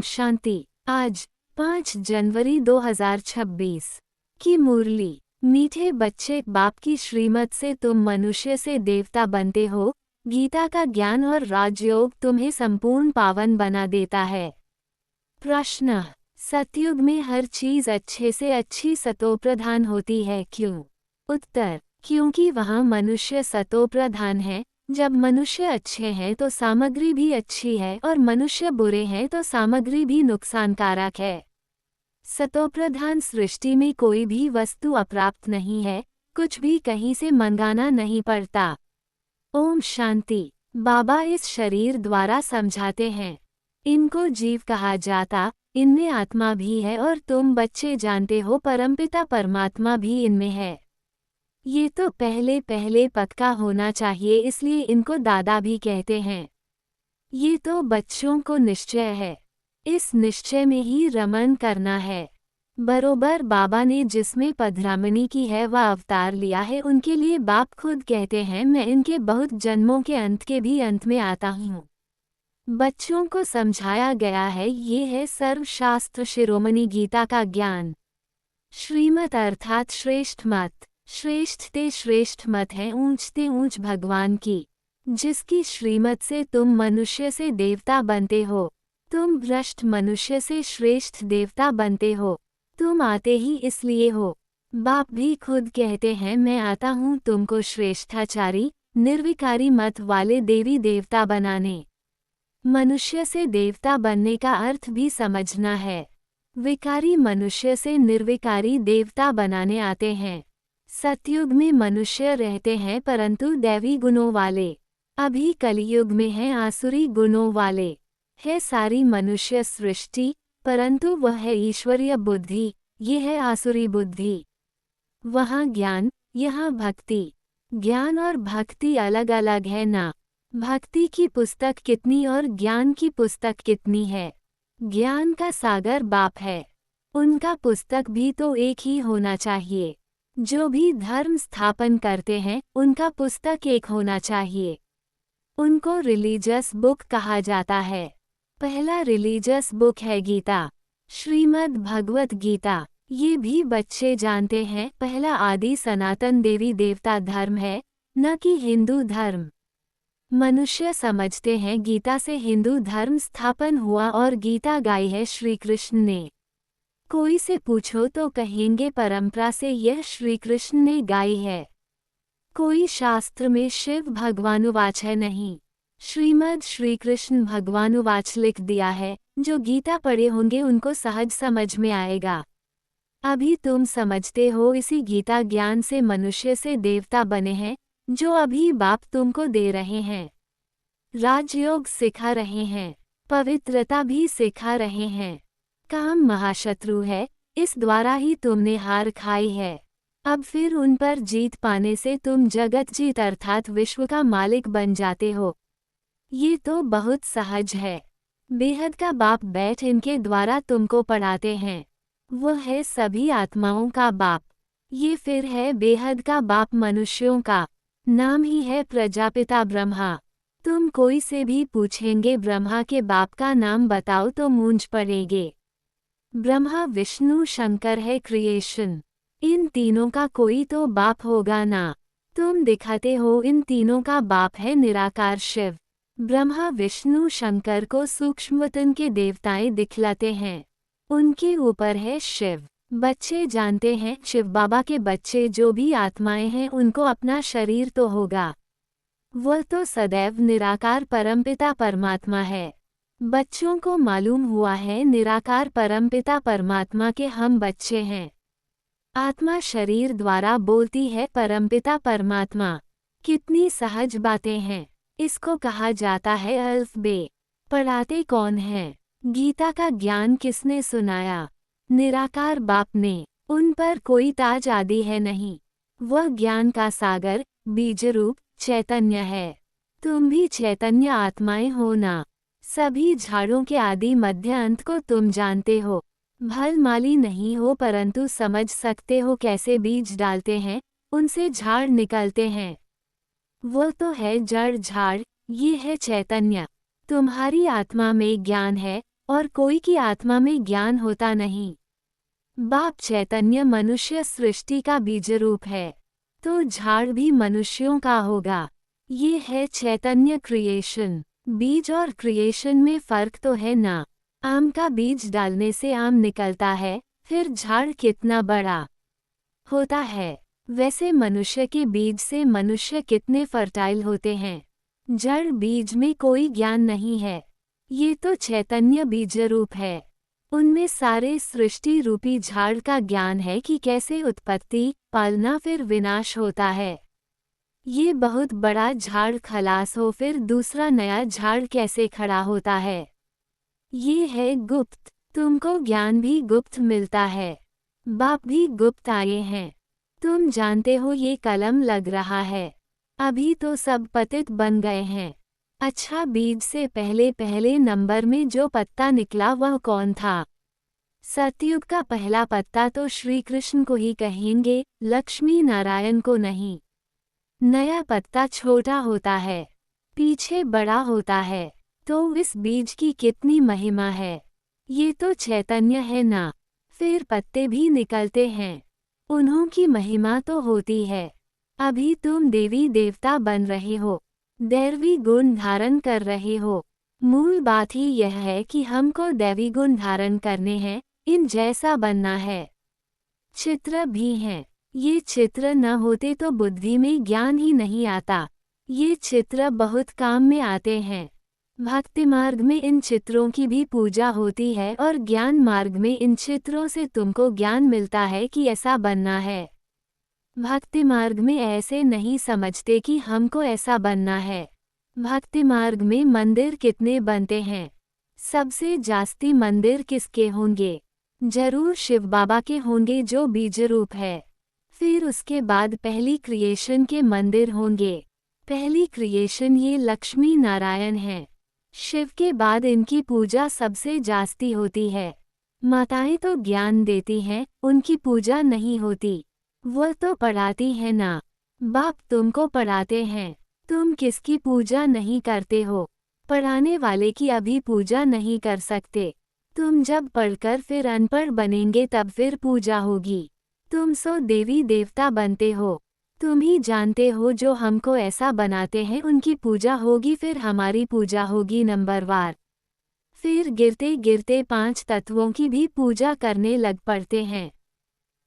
ओम शांति। आज 5 जनवरी 2026 की मुरली। मीठे बच्चे, बाप की श्रीमत से तुम मनुष्य से देवता बनते हो। गीता का ज्ञान और राजयोग तुम्हें संपूर्ण पावन बना देता है। प्रश्न: सतयुग में हर चीज अच्छे से अच्छी सतोप्रधान होती है, क्यों? उत्तर: क्योंकि वहाँ मनुष्य सतोप्रधान है। जब मनुष्य अच्छे हैं तो सामग्री भी अच्छी है और मनुष्य बुरे हैं तो सामग्री भी नुकसानकारक है। सतोप्रधान सृष्टि में कोई भी वस्तु अप्राप्त नहीं है, कुछ भी कहीं से मंगाना नहीं पड़ता। ओम शांति। बाबा इस शरीर द्वारा समझाते हैं। इनको जीव कहा जाता, इनमें आत्मा भी है और तुम बच्चे जानते हो परमपिता परमात्मा भी इनमें है। ये तो पहले पक्का होना चाहिए, इसलिए इनको दादा भी कहते हैं। ये तो बच्चों को निश्चय है, इस निश्चय में ही रमन करना है। बरोबर बाबा ने जिसमें पधरामणी की है वह अवतार लिया है। उनके लिए बाप खुद कहते हैं, मैं इनके बहुत जन्मों के अंत के भी अंत में आता हूँ। बच्चों को समझाया गया है, ये है सर्वशास्त्र शिरोमणि गीता का ज्ञान। श्रीमत अर्थात श्रेष्ठ मत। श्रेष्ठ ते श्रेष्ठ मत है, ऊंचते ऊंच भगवान की, जिसकी श्रीमत से तुम मनुष्य से देवता बनते हो। तुम भ्रष्ट मनुष्य से श्रेष्ठ देवता बनते हो। तुम आते ही इसलिए हो। बाप भी खुद कहते हैं, मैं आता हूँ तुमको श्रेष्ठाचारी निर्विकारी मत वाले देवी देवता बनाने। मनुष्य से देवता बनने का अर्थ भी समझना है। विकारी मनुष्य से निर्विकारी देवता बनाने आते हैं। सतयुग में मनुष्य रहते हैं परंतु दैवी गुणों वाले। अभी कलियुग में हैं आसुरी गुणों वाले। है सारी मनुष्य सृष्टि परंतु वह है ईश्वरीय बुद्धि, ये है आसुरी बुद्धि। वहाँ ज्ञान, यहाँ भक्ति। ज्ञान और भक्ति अलग अलग है ना। भक्ति की पुस्तक कितनी और ज्ञान की पुस्तक कितनी है। ज्ञान का सागर बाप है, उनका पुस्तक भी तो एक ही होना चाहिए। जो भी धर्म स्थापन करते हैं उनका पुस्तक एक होना चाहिए। उनको रिलीजियस बुक कहा जाता है। पहला रिलीजियस बुक है गीता, श्रीमद् भगवत गीता। ये भी बच्चे जानते हैं, पहला आदि सनातन देवी देवता धर्म है, न कि हिंदू धर्म। मनुष्य समझते हैं गीता से हिंदू धर्म स्थापन हुआ और गीता गाई है श्री कृष्ण ने। कोई से पूछो तो कहेंगे परंपरा से यह श्री कृष्ण ने गाई है। कोई शास्त्र में शिव भगवानुवाच है नहीं, श्रीमद् श्री कृष्ण भगवानुवाच लिख दिया है। जो गीता पढ़े होंगे उनको सहज समझ में आएगा। अभी तुम समझते हो इसी गीता ज्ञान से मनुष्य से देवता बने हैं, जो अभी बाप तुमको दे रहे हैं। राजयोग सिखा रहे हैं, पवित्रता भी सिखा रहे हैं। काम महाशत्रु है, इस द्वारा ही तुमने हार खाई है। अब फिर उन पर जीत पाने से तुम जगत जीत अर्थात विश्व का मालिक बन जाते हो। ये तो बहुत सहज है। बेहद का बाप बैठ इनके द्वारा तुमको पढ़ाते हैं। वह है सभी आत्माओं का बाप। ये फिर है बेहद का बाप मनुष्यों का। नाम ही है प्रजापिता ब्रह्मा। तुम कोई से भी पूछेंगे ब्रह्मा के बाप का नाम बताओ तो मूंझ पड़ेगे। ब्रह्मा विष्णु शंकर है क्रिएशन। इन तीनों का कोई तो बाप होगा ना। तुम दिखाते हो इन तीनों का बाप है निराकार शिव। ब्रह्मा विष्णु शंकर को सूक्ष्मतन के देवताएं दिखलाते हैं, उनके ऊपर है शिव। बच्चे जानते हैं शिव बाबा के बच्चे जो भी आत्माएं हैं उनको अपना शरीर तो होगा। वह तो सदैव निराकार परमपिता परमात्मा है। बच्चों को मालूम हुआ है निराकार परमपिता परमात्मा के हम बच्चे हैं। आत्मा शरीर द्वारा बोलती है परमपिता परमात्मा। कितनी सहज बातें हैं। इसको कहा जाता है अल्फबे। पढ़ाते कौन हैं? गीता का ज्ञान किसने सुनाया? निराकार बाप ने। उन पर कोई ताज आदि है नहीं। वह ज्ञान का सागर बीज रूप चैतन्य है। तुम भी चैतन्य आत्माएं हो ना। सभी झाड़ों के आदि मध्य अंत को तुम जानते हो। भल माली नहीं हो परंतु समझ सकते हो कैसे बीज डालते हैं, उनसे झाड़ निकलते हैं। वो तो है जड़ झाड़, ये है चैतन्य। तुम्हारी आत्मा में ज्ञान है और कोई की आत्मा में ज्ञान होता नहीं। बाप चैतन्य मनुष्य सृष्टि का बीज रूप है, तो झाड़ भी मनुष्यों का होगा। ये है चैतन्य क्रिएशन। बीज और क्रिएशन में फर्क तो है ना। आम का बीज डालने से आम निकलता है, फिर झाड़ कितना बड़ा होता है। वैसे मनुष्य के बीज से मनुष्य कितने फर्टाइल होते हैं। जड़ बीज में कोई ज्ञान नहीं है, ये तो चैतन्य बीज रूप है। उनमें सारे सृष्टि रूपी झाड़ का ज्ञान है कि कैसे उत्पत्ति, पालना फिर विनाश होता है। ये बहुत बड़ा झाड़ खलास हो फिर दूसरा नया झाड़ कैसे खड़ा होता है। ये है गुप्त। तुमको ज्ञान भी गुप्त मिलता है, बाप भी गुप्त आए हैं। तुम जानते हो ये कलम लग रहा है, अभी तो सब पतित बन गए हैं। अच्छा, बीज से पहले पहले नंबर में जो पत्ता निकला वह कौन था? सतयुग का पहला पत्ता तो श्री कृष्ण को ही कहेंगे, लक्ष्मी नारायण को नहीं। नया पत्ता छोटा होता है, पीछे बड़ा होता है, तो इस बीज की कितनी महिमा है। ये तो चैतन्य है ना, फिर पत्ते भी निकलते हैं, उन्हों की महिमा तो होती है। अभी तुम देवी देवता बन रहे हो, दैवी गुण धारण कर रहे हो। मूल बात ही यह है कि हमको दैवी गुण धारण करने हैं, इन जैसा बनना है। चित्र भी हैं, ये चित्र न होते तो बुद्धि में ज्ञान ही नहीं आता। ये चित्र बहुत काम में आते हैं। भक्ति मार्ग में इन चित्रों की भी पूजा होती है और ज्ञान मार्ग में इन चित्रों से तुमको ज्ञान मिलता है कि ऐसा बनना है। भक्ति मार्ग में ऐसे नहीं समझते कि हमको ऐसा बनना है। भक्ति मार्ग में मंदिर कितने बनते हैं? सबसे जास्ती मंदिर किसके होंगे? जरूर शिव बाबा के होंगे जो बीज रूप है। फिर उसके बाद पहली क्रिएशन के मंदिर होंगे। पहली क्रिएशन ये लक्ष्मी नारायण हैं। शिव के बाद इनकी पूजा सबसे जास्ती होती है। माताएं तो ज्ञान देती हैं, उनकी पूजा नहीं होती। वह तो पढ़ाती है ना। बाप तुमको पढ़ाते हैं, तुम किसकी पूजा नहीं करते हो? पढ़ाने वाले की अभी पूजा नहीं कर सकते। तुम जब पढ़कर फिर अनपढ़ बनेंगे तब फिर पूजा होगी। तुम सो देवी देवता बनते हो, तुम ही जानते हो। जो हमको ऐसा बनाते हैं उनकी पूजा होगी, फिर हमारी पूजा होगी नंबरवार। फिर गिरते गिरते 5 तत्वों की भी पूजा करने लग पड़ते हैं।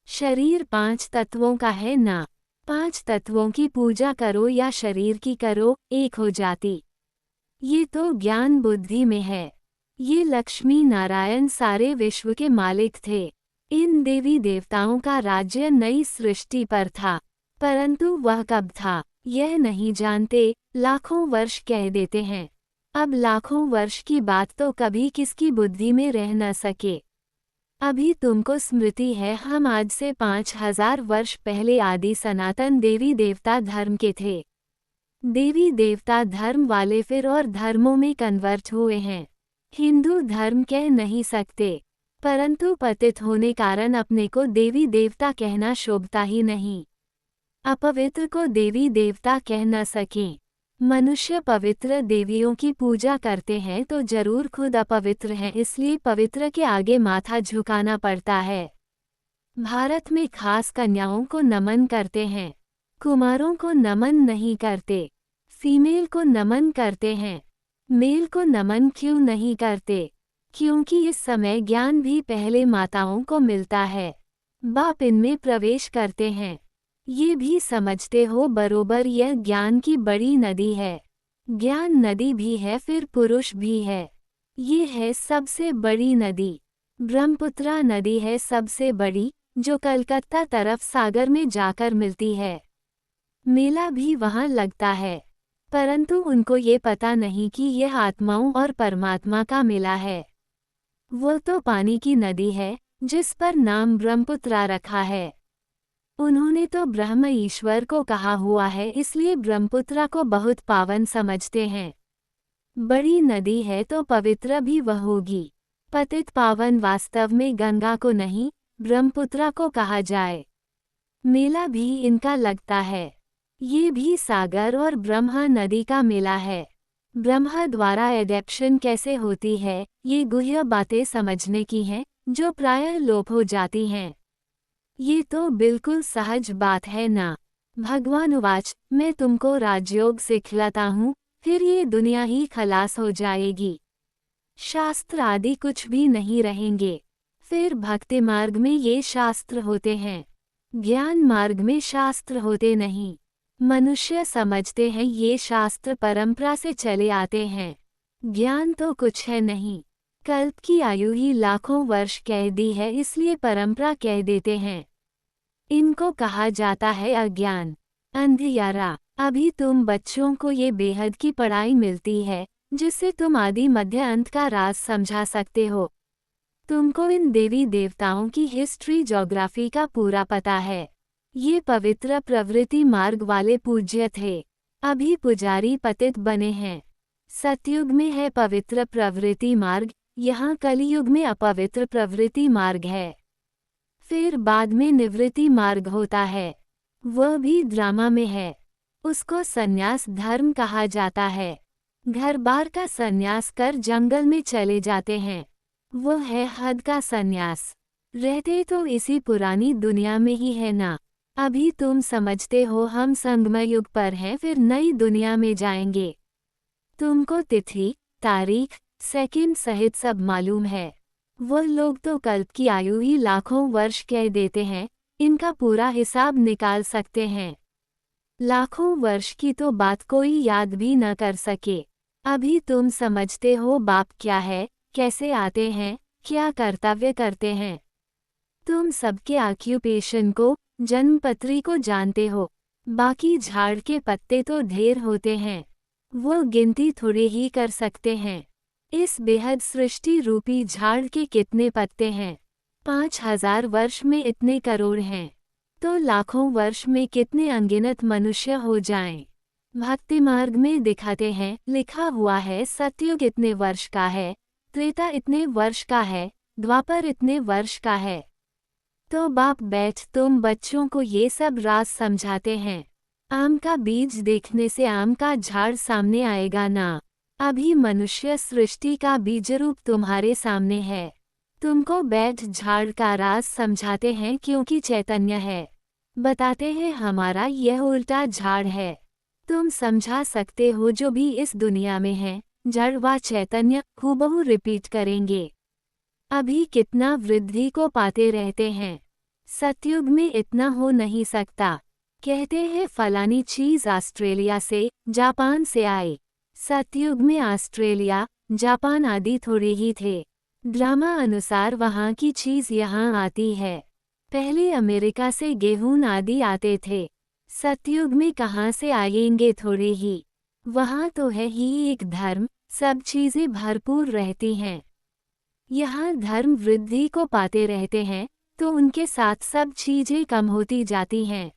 शरीर 5 तत्वों का है ना। 5 तत्वों की पूजा करो या शरीर की करो, एक हो जाती। ये तो ज्ञान बुद्धि में है। ये लक्ष्मी नारायण सारे विश्व के मालिक थे। इन देवी देवताओं का राज्य नई सृष्टि पर था, परंतु वह कब था यह नहीं जानते। लाखों वर्ष कह देते हैं। अब लाखों वर्ष की बात तो कभी किसकी बुद्धि में रह न सके। अभी तुमको स्मृति है, हम आज से 5000 वर्ष पहले आदि सनातन देवी देवता धर्म के थे। देवी देवता धर्म वाले फिर और धर्मों में कन्वर्ट हुए हैं। हिंदू धर्म कह नहीं सकते, परंतु पतित होने कारण अपने को देवी देवता कहना शोभता ही नहीं। अपवित्र को देवी देवता कह न सकें। मनुष्य पवित्र देवियों की पूजा करते हैं तो जरूर खुद अपवित्र हैं, इसलिए पवित्र के आगे माथा झुकाना पड़ता है। भारत में खास कन्याओं को नमन करते हैं, कुमारों को नमन नहीं करते। फीमेल को नमन करते हैं, मेल को नमन क्यों नहीं करते? क्योंकि इस समय ज्ञान भी पहले माताओं को मिलता है, बाप इनमें प्रवेश करते हैं। ये भी समझते हो बरोबर यह ज्ञान की बड़ी नदी है। ज्ञान नदी भी है फिर पुरुष भी है। ये है सबसे बड़ी नदी। ब्रह्मपुत्रा नदी है सबसे बड़ी, जो कलकत्ता तरफ सागर में जाकर मिलती है। मेला भी वहाँ लगता है, परंतु उनको ये पता नहीं कि यह आत्माओं और परमात्मा का मेला है। वो तो पानी की नदी है जिस पर नाम ब्रह्मपुत्रा रखा है। उन्होंने तो ब्रह्म ईश्वर को कहा हुआ है, इसलिए ब्रह्मपुत्रा को बहुत पावन समझते हैं। बड़ी नदी है तो पवित्र भी वह होगी। पतित पावन वास्तव में गंगा को नहीं ब्रह्मपुत्रा को कहा जाए। मेला भी इनका लगता है। ये भी सागर और ब्रह्मा नदी का मेला है। ब्रह्मा द्वारा एडेप्शन कैसे होती है, ये गुह्य बातें समझने की हैं, जो प्रायः लोप हो जाती हैं। ये तो बिल्कुल सहज बात है ना। भगवान उवाच, मैं तुमको राजयोग सिखलाता हूँ, फिर ये दुनिया ही खलास हो जाएगी। शास्त्र आदि कुछ भी नहीं रहेंगे। फिर भक्ति मार्ग में ये शास्त्र होते हैं, ज्ञान मार्ग में शास्त्र होते नहीं। मनुष्य समझते हैं ये शास्त्र परंपरा से चले आते हैं। ज्ञान तो कुछ है नहीं। कल्प की आयु ही लाखों वर्ष कह दी है, इसलिए परंपरा कह देते हैं। इनको कहा जाता है अज्ञान, अंधियारा। अभी तुम बच्चों को ये बेहद की पढ़ाई मिलती है, जिससे तुम आदि मध्य अंत का राज समझा सकते हो। तुमको इन देवी देवताओं की हिस्ट्री ज्योग्राफी का पूरा पता है। ये पवित्र प्रवृत्ति मार्ग वाले पूज्य थे, अभी पुजारी पतित बने हैं। सतयुग में है पवित्र प्रवृत्ति मार्ग, यहाँ कलियुग में अपवित्र प्रवृत्ति मार्ग है। फिर बाद में निवृत्ति मार्ग होता है, वह भी ड्रामा में है। उसको संन्यास धर्म कहा जाता है। घर बार का संन्यास कर जंगल में चले जाते हैं, वह है हद का संन्यास। रहते तो इसी पुरानी दुनिया में ही है ना। अभी तुम समझते हो हम संगमय युग पर हैं, फिर नई दुनिया में जाएंगे। तुमको तिथि, तारीख, सेकंड सहित सब मालूम है। वह लोग तो कल्प की आयु ही लाखों वर्ष कह देते हैं, इनका पूरा हिसाब निकाल सकते हैं। लाखों वर्ष की तो बात कोई याद भी न कर सके। अभी तुम समझते हो बाप क्या है, कैसे आते हैं, क्या कर्तव्य करते हैं। तुम सबके ऑक्यूपेशन को, जन्मपत्री को जानते हो। बाकी झाड़ के पत्ते तो ढेर होते हैं, वो गिनती थोड़े ही कर सकते हैं। इस बेहद सृष्टि रूपी झाड़ के कितने पत्ते हैं? 5000 वर्ष में इतने करोड़ हैं, तो लाखों वर्ष में कितने अनगिनत मनुष्य हो जाएं। भक्ति मार्ग में दिखाते हैं, लिखा हुआ है सतयुग इतने वर्ष का है, त्रेता इतने वर्ष का है, द्वापर इतने वर्ष का है। तो बाप बैठ तुम बच्चों को ये सब राज समझाते हैं। आम का बीज देखने से आम का झाड़ सामने आएगा ना। अभी मनुष्य सृष्टि का बीजरूप तुम्हारे सामने है। तुमको बैठ झाड़ का राज समझाते हैं, क्योंकि चैतन्य है। बताते हैं हमारा यह उल्टा झाड़ है। तुम समझा सकते हो जो भी इस दुनिया में है, जड़ व चैतन्य हूबहू रिपीट करेंगे। अभी कितना वृद्धि को पाते रहते हैं, सतयुग में इतना हो नहीं सकता। कहते हैं फलानी चीज ऑस्ट्रेलिया से, जापान से आई। सतयुग में ऑस्ट्रेलिया, जापान आदि थोड़े ही थे। ड्रामा अनुसार वहाँ की चीज यहाँ आती है। पहले अमेरिका से गेहूं आदि आते थे, सतयुग में कहाँ से आएंगे, थोड़े ही। वहाँ तो है ही एक धर्म, सब चीजें भरपूर रहती हैं। यहाँ धर्म वृद्धि को पाते रहते हैं, तो उनके साथ सब चीजें कम होती जाती हैं।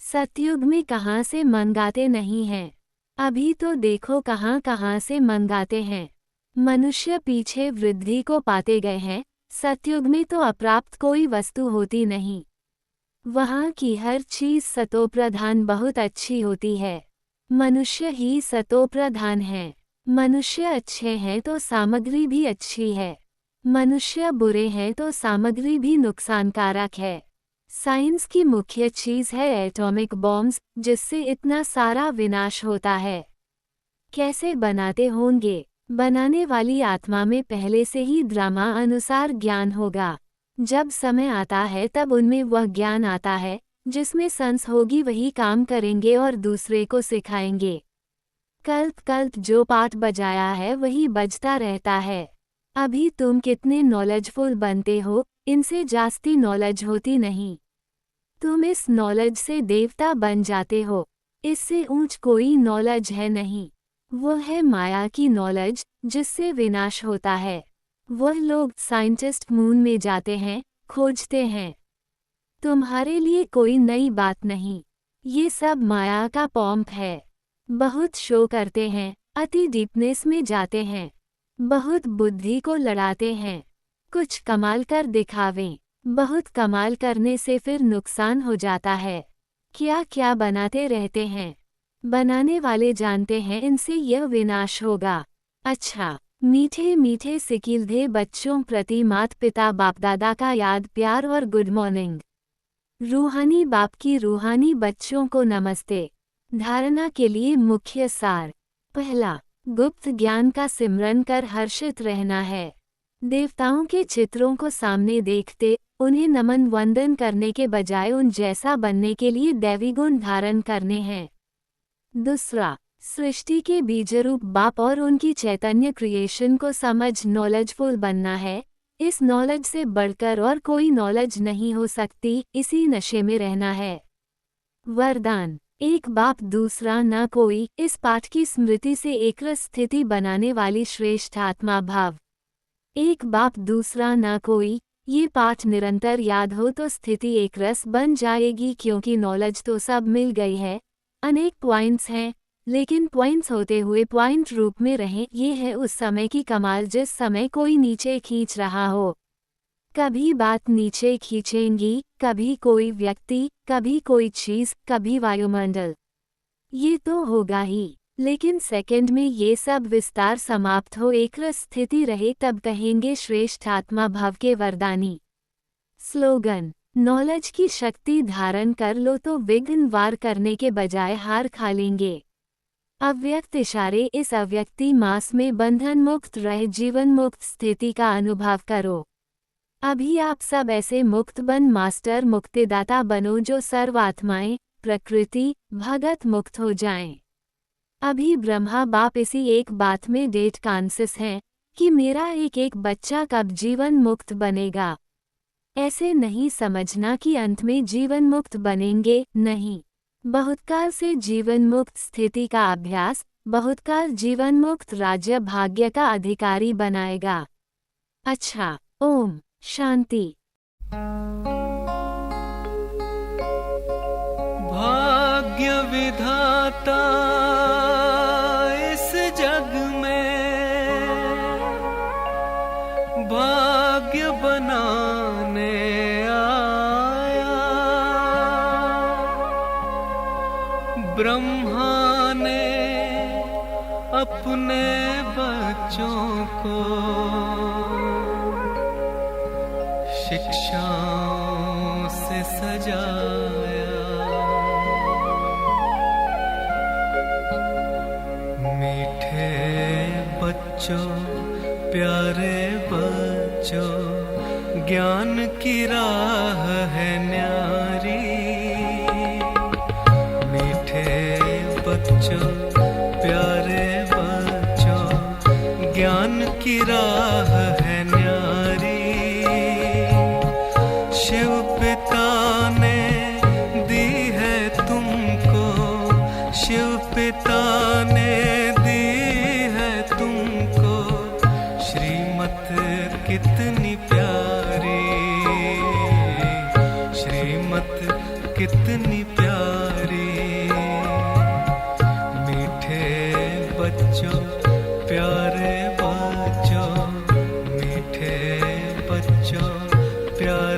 सतयुग में कहाँ से मंगाते नहीं हैं। अभी तो देखो कहाँ कहाँ से मंगाते हैं। मनुष्य पीछे वृद्धि को पाते गए हैं। सतयुग में तो अप्राप्त कोई वस्तु होती नहीं। वहाँ की हर चीज सतोप्रधान बहुत अच्छी होती है। मनुष्य ही सतोप्रधान है। मनुष्य अच्छे हैं तो सामग्री भी अच्छी है। मनुष्य बुरे हैं तो सामग्री भी नुकसानकारक है। साइंस की मुख्य चीज है एटॉमिक बॉम्ब्स, जिससे इतना सारा विनाश होता है। कैसे बनाते होंगे? बनाने वाली आत्मा में पहले से ही ड्रामा अनुसार ज्ञान होगा। जब समय आता है तब उनमें वह ज्ञान आता है, जिसमें संस होगी वही काम करेंगे और दूसरे को सिखाएंगे। कल्प कल्प जो पाठ बजाया है वही बजता रहता है। अभी तुम कितने नॉलेजफुल बनते हो, इनसे जास्ती नॉलेज होती नहीं। तुम इस नॉलेज से देवता बन जाते हो। इससे ऊंच कोई नॉलेज है नहीं। वह है माया की नॉलेज, जिससे विनाश होता है। वह लोग साइंटिस्ट मून में जाते हैं, खोजते हैं। तुम्हारे लिए कोई नई बात नहीं। ये सब माया का पॉम्प है। बहुत शो करते हैं, अति डीपनेस में जाते हैं, बहुत बुद्धि को लड़ाते हैं, कुछ कमाल कर दिखावें। बहुत कमाल करने से फिर नुकसान हो जाता है। क्या क्या बनाते रहते हैं। बनाने वाले जानते हैं इनसे यह विनाश होगा। अच्छा, मीठे मीठे सिकिलधे बच्चों प्रति माता पिता बाप दादा का याद प्यार और गुड मॉर्निंग। रूहानी बाप की रूहानी बच्चों को नमस्ते। धारणा के लिए मुख्य सार। पहला, गुप्त ज्ञान का सिमरन कर हर्षित रहना है। देवताओं के चित्रों को सामने देखते उन्हें नमन वंदन करने के बजाय उन जैसा बनने के लिए दैवी गुण धारण करने हैं। दूसरा, सृष्टि के बीजरूप बाप और उनकी चैतन्य क्रिएशन को समझ नॉलेजफुल बनना है। इस नॉलेज से बढ़कर और कोई नॉलेज नहीं हो सकती, इसी नशे में रहना है। वरदान, एक बाप दूसरा न कोई। इस पाठ की स्मृति से एकरस स्थिति बनाने वाली श्रेष्ठ आत्मा भाव। एक बाप दूसरा न कोई, ये पाठ निरंतर याद हो तो स्थिति एकरस बन जाएगी, क्योंकि नॉलेज तो सब मिल गई है। अनेक पॉइंट्स हैं, लेकिन पॉइंट्स होते हुए पॉइंट रूप में रहें, ये है उस समय की कमाल जिस समय कोई नीचे खींच रहा हो। कभी बात नीचे खींचेंगी, कभी कोई व्यक्ति, कभी कोई चीज, कभी वायुमंडल। ये तो होगा ही, लेकिन सेकंड में ये सब विस्तार समाप्त हो एकरस स्थिति रहे, तब कहेंगे श्रेष्ठ आत्मा भव के वरदानी। स्लोगन, नॉलेज की शक्ति धारण कर लो तो विघ्न वार करने के बजाय हार खा लेंगे। अव्यक्त इशारे, इस अव्यक्ति मास में बंधन मुक्त रह जीवन मुक्त स्थिति का अनुभव करो। अभी आप सब ऐसे मुक्त बन मास्टर मुक्तिदाता बनो जो सर्व आत्माएं, प्रकृति, भगत मुक्त हो जाएं। अभी ब्रह्मा बाप इसी एक बात में डेट कॉन्शियस हैं कि मेरा एक एक बच्चा कब जीवन मुक्त बनेगा। ऐसे नहीं समझना कि अंत में जीवन मुक्त बनेंगे, नहीं। बहुत काल से जीवन मुक्त स्थिति का अभ्यास बहुत काल जीवन मुक्त राज्य भाग्य का अधिकारी बनाएगा। अच्छा, ओम शांति। भाग्य विधाता इस जग में भाग्य बनाने आया। ब्रह्मा ने अपने बच्चों को शिक्षाओं से सजाया। मीठे बच्चों, प्यारे बच्चों, ज्ञान की राह है न्यारी। मीठे बच्चों, प्यारे बच्चों, ज्ञान की राह है न्यारी। शिव पिता ने दी है तुमको, शिव पिता ने दी है तुमको श्रीमत कितनी प्यारी, श्रीमत कितनी प्यारी। मीठे बच्चों, प्यारे बच्चों, मीठे बच्चों, प्यारे